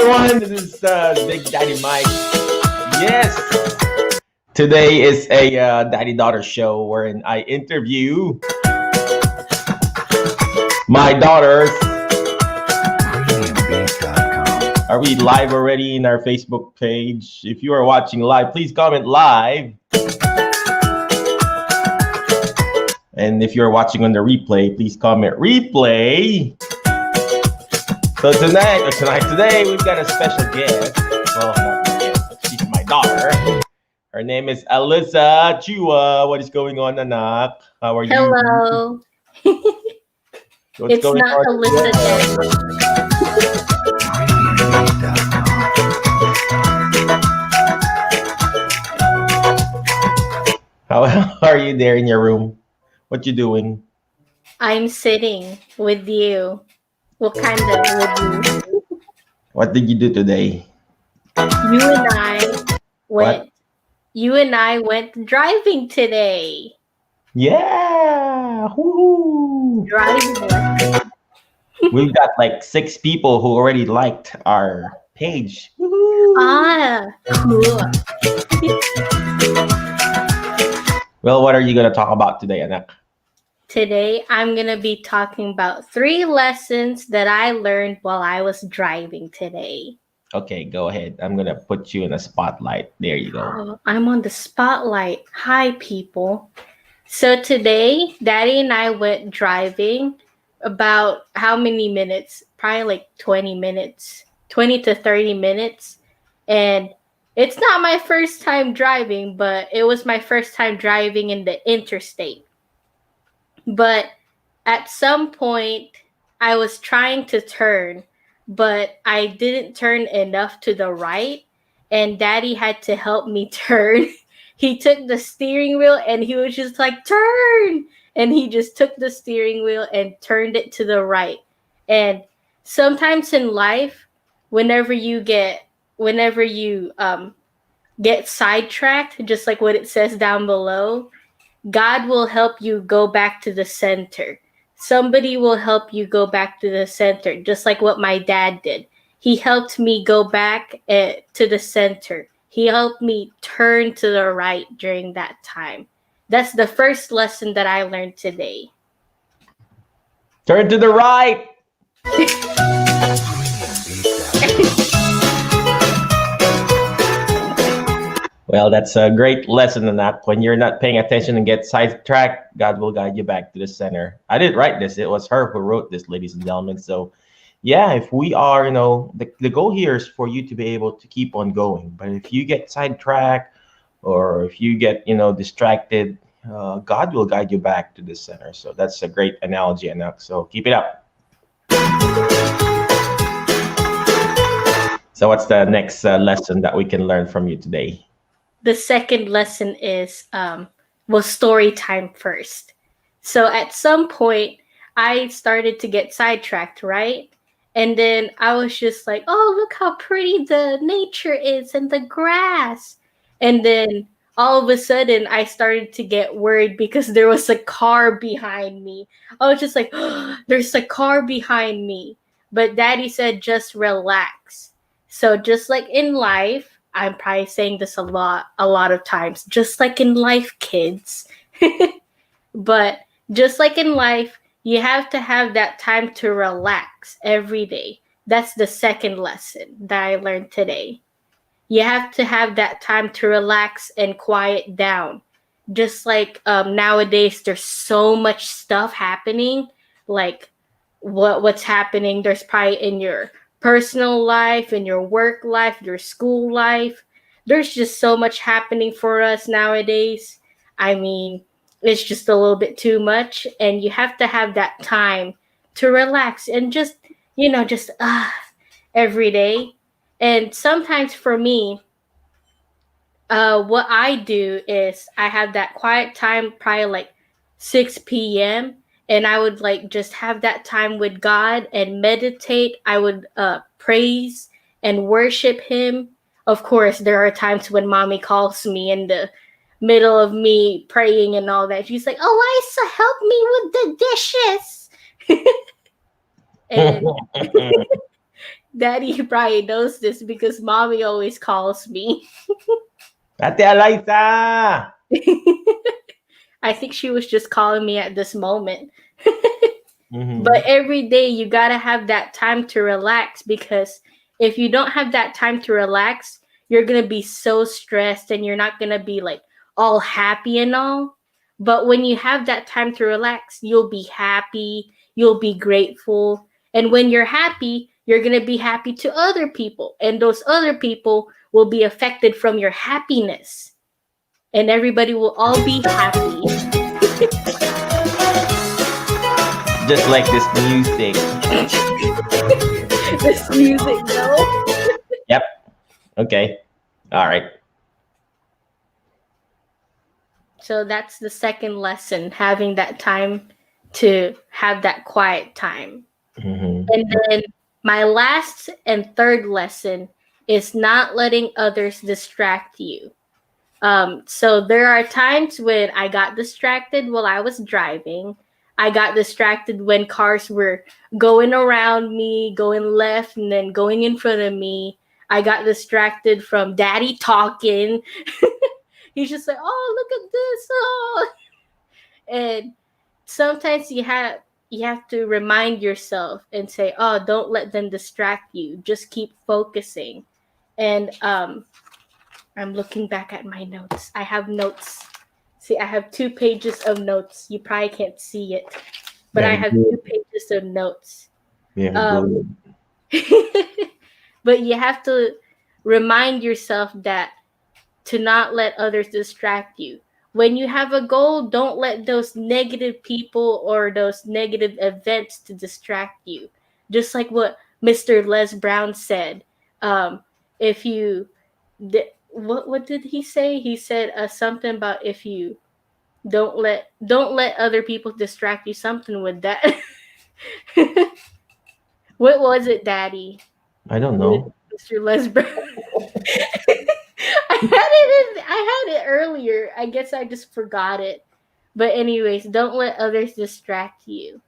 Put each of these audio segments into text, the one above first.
everyone. This is Big Daddy Mike. Yes, today is a daddy daughter show wherein I interview my daughters. Are we live already in our Facebook page? If you are watching live, please comment live. And if you're watching on the replay, please comment replay. So today, we've got a special guest. Well, not my guest, but she's my daughter. Her name is Alyssa Chua. What is going on, anak? How are you? Hello. What's It's going not on? Alyssa How are you there in your room? What you doing? I'm sitting with you. What kind of with you? What did you do today? You and I What? went. You and I went driving today. Yeah! Woohoo! Driving lesson. We've got like 6 people who already liked our page. Woohoo! Cool. Well, what are you gonna talk about today, anak? Today I'm gonna be talking about 3 lessons that I learned while I was driving today. Okay, go ahead. I'm gonna put you in a spotlight. There you go. Oh, I'm on the spotlight. Hi, people. So today, Daddy and I went driving about how many minutes? Probably like 20 minutes, 20 to 30 minutes. And it's not my first time driving, but it was my first time driving in the interstate. But at some point, I was trying to turn, but I didn't turn enough to the right, and Daddy had to help me turn. He took the steering wheel and he was just like, turn! And he just took the steering wheel and turned it to the right. And sometimes in life, whenever you get sidetracked, just like what it says down below, God will help you go back to the center. Somebody will help you go back to the center, just like what my dad did. He helped me go back to the center. He helped me turn to the right during that time. That's the first lesson that I learned today. Turn to the right. Well, that's a great lesson in that. When you're not paying attention and get sidetracked, God will guide you back to the center. I didn't write this. It was her who wrote this, ladies and gentlemen. So, yeah, if we are, the goal here is for you to be able to keep on going. But if you get sidetracked or if you get, distracted, God will guide you back to the center. So that's a great analogy, Anak. So keep it up. So what's the next lesson that we can learn from you today? The second lesson is story time first. So at some point, I started to get sidetracked, right? And then I was just like, oh, look how pretty the nature is and the grass. And then all of a sudden, I started to get worried because there was a car behind me. I was just like, oh, there's a car behind me. But Daddy said, just relax. So just like in life, I'm probably saying this a lot of times, just like in life, kids. But just like in life, you have to have that time to relax every day. That's the second lesson that I learned today. You have to have that time to relax and quiet down. Just like nowadays, there's so much stuff happening. Like what's happening, there's probably in your personal life, in your work life, your school life. There's just so much happening for us nowadays. I mean, it's just a little bit too much, and you have to have that time to relax and just every day. And sometimes for me, what I do is I have that quiet time, probably like 6 p.m., and I would like just have that time with God and meditate. I would praise and worship Him. Of course, there are times when Mommy calls me in the middle of me praying and all that. She's like, Alyssa, help me with the dishes. and Daddy probably knows this because mommy always calls me. Ate Alyssa! I think she was just calling me at this moment. But Mm-hmm. every day you gotta have that time to relax, because if you don't have that time to relax, you're gonna be so stressed and you're not gonna be like all happy and all. But when you have that time to relax, you'll be happy, you'll be grateful. And when you're happy, you're gonna be happy to other people. And those other people will be affected from your happiness. And everybody will all be happy. Just like this music. This music, though. Yep. Okay. All right. So that's the second lesson, having that time to have that quiet time. Mm-hmm. And then my last and third lesson is not letting others distract you. So there are times when I got distracted while I was driving. I got distracted when cars were going around me, going left, and then going in front of me. I got distracted from daddy talking. He's just like, oh, look at this. Oh. And sometimes you have to remind yourself and say, oh, don't let them distract you. Just keep focusing. And I'm looking back at my notes. I have notes. See, I have 2 pages of notes. You probably can't see it, but I Very have good. 2 pages of notes. Very Um, good. but you have to remind yourself that to not let others distract you. When you have a goal, don't let those negative people or those negative events to distract you. Just like what Mr. Les Brown said. If you, what did he say? He said something about if you don't let other people distract you. Something with that. What was it, Daddy? I don't With know. Mr. Les Brown. I had it earlier. I guess I just forgot it. But anyways, don't let others distract you.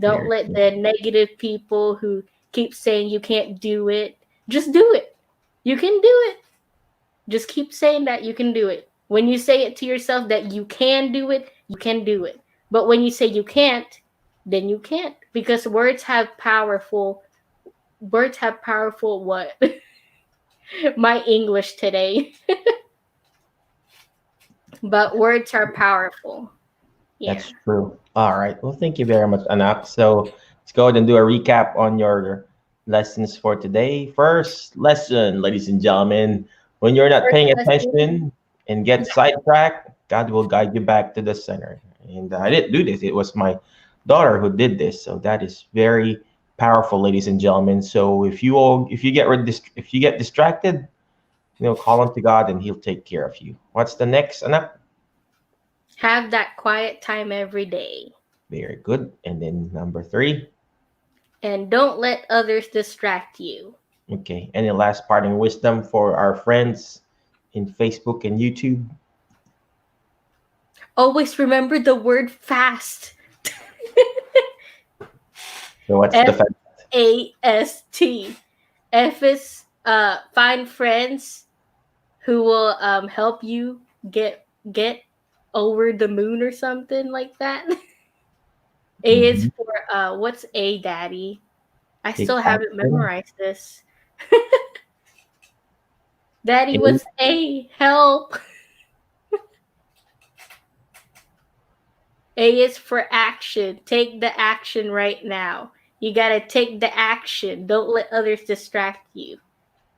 Don't Very let good. the negative people who keep saying you can't do it. Just do it. You can do it. Just keep saying that you can do it. When you say it to yourself that you can do it, you can do it. But when you say you can't, then you can't, because words have powerful what? My English today. But words are powerful. Yeah. That's true. All right. Well, thank you very much, Anak. So let's go ahead and do a recap on your lessons for today. First lesson, ladies and gentlemen, when you're not First paying lesson. attention and get sidetracked, God will guide you back to the center. And I didn't do this. It was my daughter who did this. So that is very powerful, ladies and gentlemen. So if you get distracted, call on to God and He'll take care of you. What's the next, Anak? Have that quiet time every day. Very good. And then number three. And don't let others distract you. Okay. Any last parting wisdom for our friends in Facebook and YouTube? Always remember the word fast. So what's the F fact? A S T. F is find friends who will help you get over the moon or something like that. A is Mhm. for what's A, Daddy? I Take still haven't action. memorized this. Daddy, A, what's A? Help. A is for action. Take the action right now. You gotta take the action. Don't let others distract you.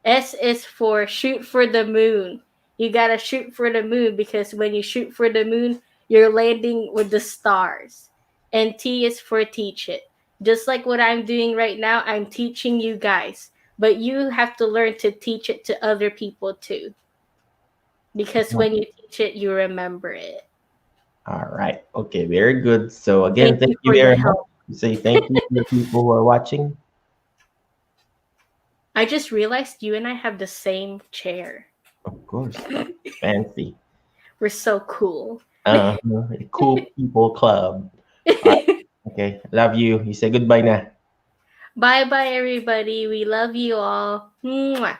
S is for shoot for the moon. You gotta shoot for the moon, because when you shoot for the moon, you're landing with the stars. And T is for teach it. Just like what I'm doing right now, I'm teaching you guys. But you have to learn to teach it to other people too. Because when you teach it, you remember it. all right. Okay. Very good. So again, Thank thank you you for the very much. help. Say thank you to the people who are watching. I just realized you and I have the same chair. Of course. Fancy. We're so cool. Cool people club. All right. Okay. Love you. You say goodbye now. Bye bye, everybody. We love you all. Mwah.